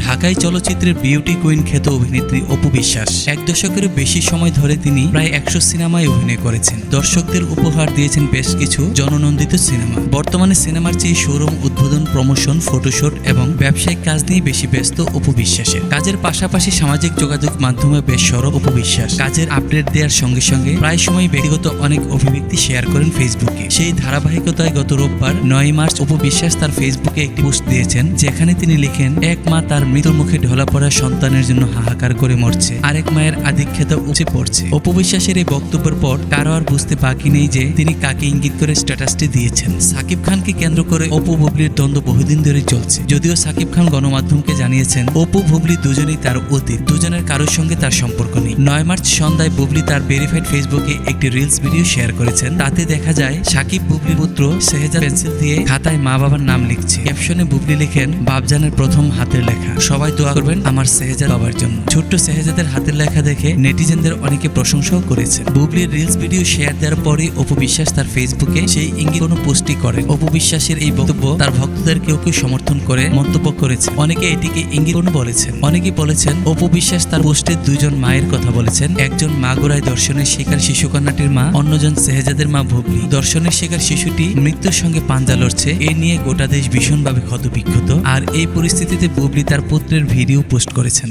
ঢাকাই চলচ্চিত্রের beauty queen খ্যাত অভিনেত্রী অপু বিশ্বাস 1 দশকেরও বেশি সময় ধরে তিনি প্রায় 100 সিনেমায় অভিনয় করেছেন। দর্শকদের উপহার দিয়েছেন বেশ কিছু জননন্দিত সিনেমা। বর্তমানে সিনেমার চেয়ে শোরুম উদ্বোধন, প্রমোশন, ফটোশুট এবং ব্যবসায়িক কাজ নিয়ে বেশি ব্যস্ত অপু বিশ্বাসের। কাজের পাশাপাশি সামাজিক যোগাযোগ মাধ্যমে বেশ সরব অপু বিশ্বাস। কাজের আপডেট দেওয়ার সঙ্গে সঙ্গে প্রায় সময় ব্যক্তিগত অনেক অভিব্যক্তি শেয়ার করেন ফেসবুকে। সেই ধারাবাহিকতায় গত রোববার 9 মার্চ অপু বিশ্বাস তার ফেসবুকে একটি পোস্ট দিয়েছেন, যেখানে তিনি লিখেন, এক মা তার মৃত্যুর মুখে ঢলা পড়া সন্তানের জন্য হাহাকার করে মরছে, আরেক মায়ের আধিক্যতা উপচে পড়ছে। অপু বিশ্বাসের এই বক্তব্যের পর কারো আর বুঝতে বাকি নেই যে তিনি কাকে ইঙ্গিত করে স্ট্যাটাসটি দিয়েছেন। সাকিব খানকে কেন্দ্র করে অপু বুবলির দ্বন্দ্ব বহুদিন ধরে চলছে। যদিও সাকিব খান গণমাধ্যমকে জানিয়েছেন অপু বুবলি দুজনেই তার অতীত, দুজনের কারোর সঙ্গে তার সম্পর্ক নেই। 9 মার্চ সন্ধ্যায় বুবলি তার ভেরিফাইড ফেসবুকে একটি রিলস ভিডিও শেয়ার করেছেন। তাতে দেখা যায় সাকিব বুবলির পুত্র সেহেজাদ পেন্সিল দিয়ে খাতায় মা বাবার নাম লিখছে। ক্যাপশনে বুবলি লিখেন, বাপজানের প্রথম হাতের লেখা, সবাই দোয়া করবেন আমার সেহেজাদ বাবার জন্য। ছোট্ট সেহেজাদের হাতের লেখা দেখে নেটিজেনদের অনেকে প্রশংসাও করেছেন। বুবলির রিলস ভিডিও শেয়ার দেওয়ার পরই অপু বিশ্বাস তার ফেসবুকে সেই ইঙ্গিত কোনো পোস্টই করেন। অপু বিশ্বাসের এই বক্তব্য তার ভক্তদের কেউ কেউ সমর্থন করে মন্তব্য করেছে। অনেকে এটিকে ইঙ্গিতপূর্ণ বলেছেন। অনেকে বলেছেন অপু বিশ্বাস তার পোস্টে দুজন মায়ের কথা বলেছেন। একজন মাগুরায় দর্শনের শিকার শিশুকন্যাটির মা, অন্যজন সেহেজাদের মা বুবলি। দর্শনের শিকার শিশুটি মৃত্যুর সঙ্গে পাঞ্জা লড়ছে, এ নিয়ে গোটা দেশ ভীষণভাবে ক্ষতবিক্ষত। আর এই পরিস্থিতিতে বুবলি তার পুত্রের ভিডিও পোস্ট করেছেন।